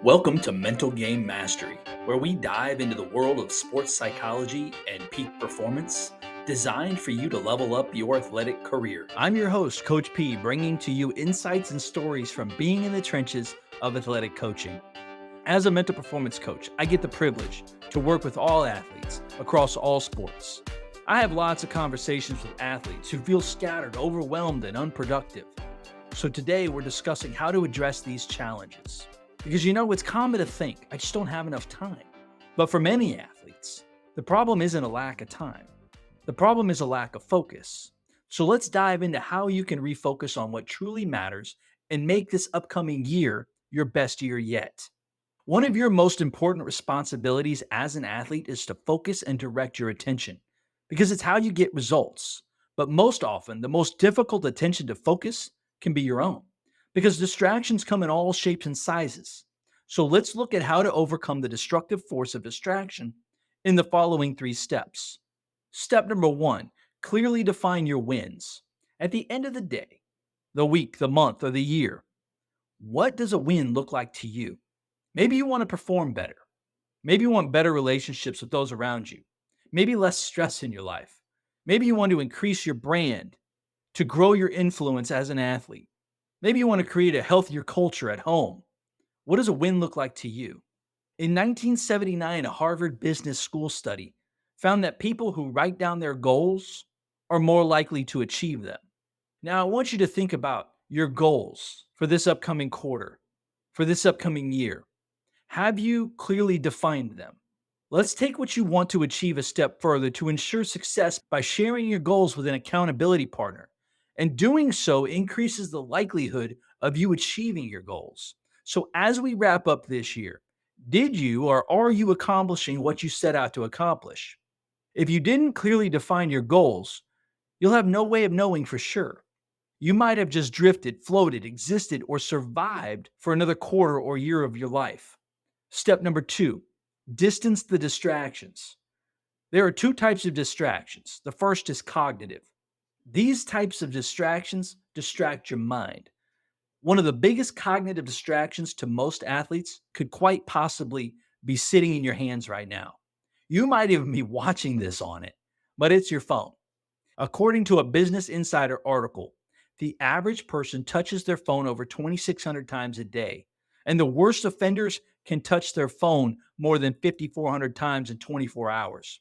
Welcome to Mental Game Mastery, where we dive into the world of sports psychology and peak performance, designed for you to level up your athletic career. I'm your host, Coach P, bringing to you insights and stories from being in the trenches of athletic coaching. As a mental performance coach, I get the privilege to work with all athletes across all sports. I have lots of conversations with athletes who feel scattered, overwhelmed, and unproductive. So today we're discussing how to address these challenges. Because it's common to think, I just don't have enough time. But for many athletes, the problem isn't a lack of time. The problem is a lack of focus. So let's dive into how you can refocus on what truly matters and make this upcoming year your best year yet. One of your most important responsibilities as an athlete is to focus and direct your attention because it's how you get results. But most often, the most difficult attention to focus can be your own because distractions come in all shapes and sizes. So let's look at how to overcome the destructive force of distraction in the following three steps. Step number one, clearly define your wins. At the end of the day, the week, the month, or the year, what does a win look like to you? Maybe you want to perform better. Maybe you want better relationships with those around you. Maybe less stress in your life. Maybe you want to increase your brand to grow your influence as an athlete. Maybe you want to create a healthier culture at home. What does a win look like to you? In 1979, a Harvard Business School study found that people who write down their goals are more likely to achieve them. Now, I want you to think about your goals for this upcoming quarter, for this upcoming year. Have you clearly defined them? Let's take what you want to achieve a step further to ensure success by sharing your goals with an accountability partner. And doing so increases the likelihood of you achieving your goals. So, as we wrap up this year, did you or are you accomplishing what you set out to accomplish? If you didn't clearly define your goals, you'll have no way of knowing for sure. You might have just drifted, floated, existed, or survived for another quarter or year of your life. Step number two, distance the distractions. There are two types of distractions. The first is cognitive. These types of distractions distract your mind. One of the biggest cognitive distractions to most athletes could quite possibly be sitting in your hands right now. You might even be watching this on it, but it's your phone. According to a Business Insider article, the average person touches their phone over 2,600 times a day, and the worst offenders can touch their phone more than 5,400 times in 24 hours.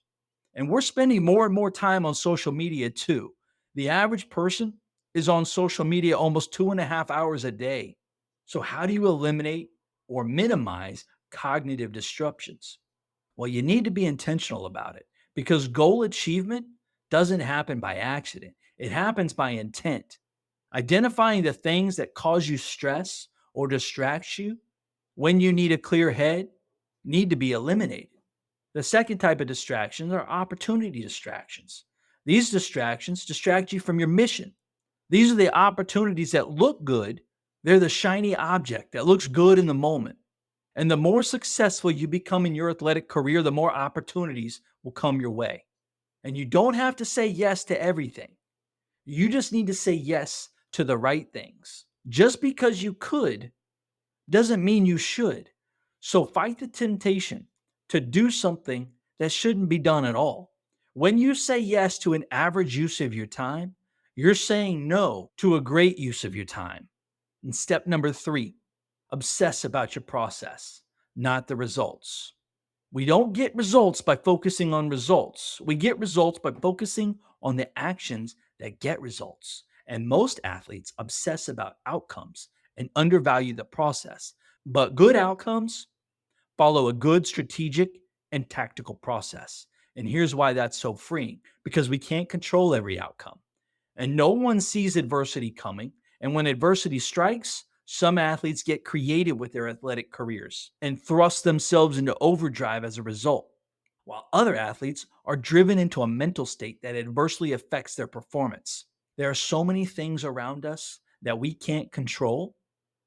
And we're spending more and more time on social media too. The average person is on social media almost 2.5 hours a day. So, how do you eliminate or minimize cognitive disruptions? Well, you need to be intentional about it because goal achievement doesn't happen by accident, it happens by intent. Identifying the things that cause you stress or distract you when you need a clear head need to be eliminated. The second type of distractions are opportunity distractions. These distractions distract you from your mission. These are the opportunities that look good. They're the shiny object that looks good in the moment. And the more successful you become in your athletic career, the more opportunities will come your way. And you don't have to say yes to everything. You just need to say yes to the right things. Just because you could doesn't mean you should. So fight the temptation to do something that shouldn't be done at all. When you say yes to an average use of your time, you're saying no to a great use of your time. And step number three, obsess about your process, not the results. We don't get results by focusing on results. We get results by focusing on the actions that get results. And most athletes obsess about outcomes and undervalue the process. But good outcomes follow a good strategic and tactical process. And here's why that's so freeing because we can't control every outcome. And no one sees adversity coming. And when adversity strikes, some athletes get creative with their athletic careers and thrust themselves into overdrive as a result, while other athletes are driven into a mental state that adversely affects their performance. There are so many things around us that we can't control,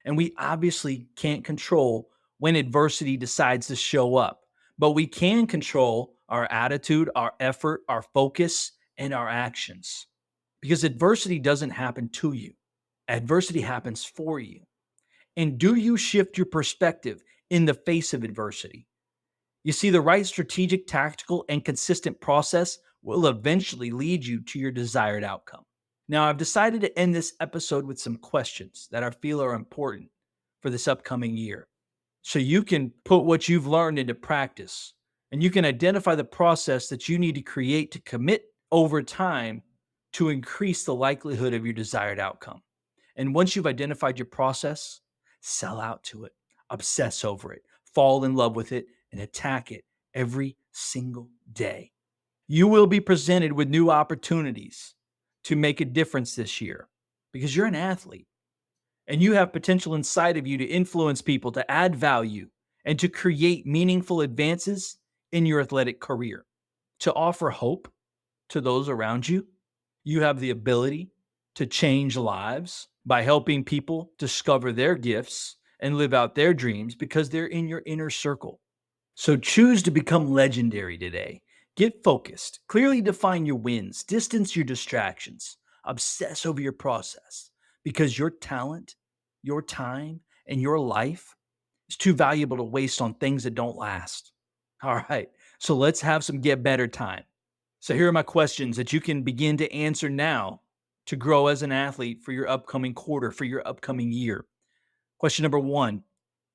and we obviously can't control when adversity decides to show up, but we can control our attitude, our effort, our focus, and our actions. Because adversity doesn't happen to you, adversity happens for you. And do you shift your perspective in the face of adversity. You see, the right strategic, tactical, and consistent process will eventually lead you to your desired outcome. Now, I've decided to end this episode with some questions that I feel are important for this upcoming year. So you can put what you've learned into practice and you can identify the process that you need to create to commit over time to increase the likelihood of your desired outcome. And once you've identified your process, sell out to it, obsess over it, fall in love with it, and attack it every single day. You will be presented with new opportunities to make a difference this year because you're an athlete and you have potential inside of you to influence people, to add value, and to create meaningful advances in your athletic career, to offer hope to those around you. You have the ability to change lives by helping people discover their gifts and live out their dreams because they're in your inner circle. So choose to become legendary today. Get focused, clearly define your wins, distance your distractions, obsess over your process because your talent, your time, and your life is too valuable to waste on things that don't last. All right, so let's have some get better time. So here are my questions that you can begin to answer now to grow as an athlete for your upcoming quarter, for your upcoming year. Question number one,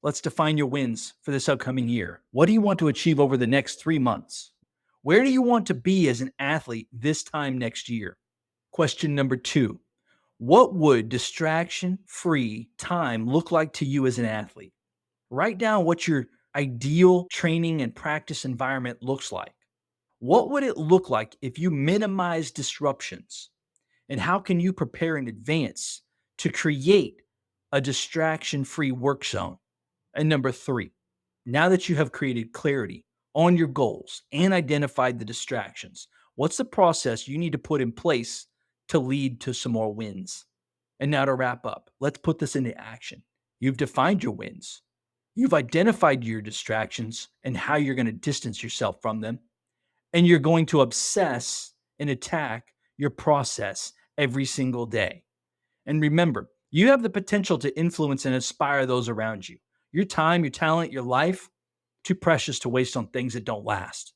let's define your wins for this upcoming year. What do you want to achieve over the next 3 months? Where do you want to be as an athlete this time next year? Question number two, what would distraction free time look like to you as an athlete? Write down what your ideal training and practice environment looks like. What would it look like if you minimize disruptions? And how can you prepare in advance to create a distraction free work zone? And number three, now that you have created clarity on your goals and identified the distractions, what's the process you need to put in place to lead to some more wins? And now to wrap up, let's put this into action. You've defined your wins. You've identified your distractions and how you're going to distance yourself from them. And you're going to obsess and attack your process every single day. And remember, you have the potential to influence and inspire those around you. Your time, your talent, your life, too precious to waste on things that don't last.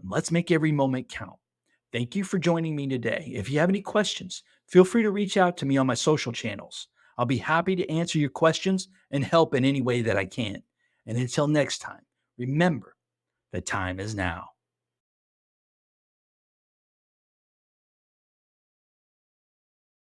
And let's make every moment count. Thank you for joining me today. If you have any questions, feel free to reach out to me on my social channels. I'll be happy to answer your questions and help in any way that I can. And until next time, remember, the time is now.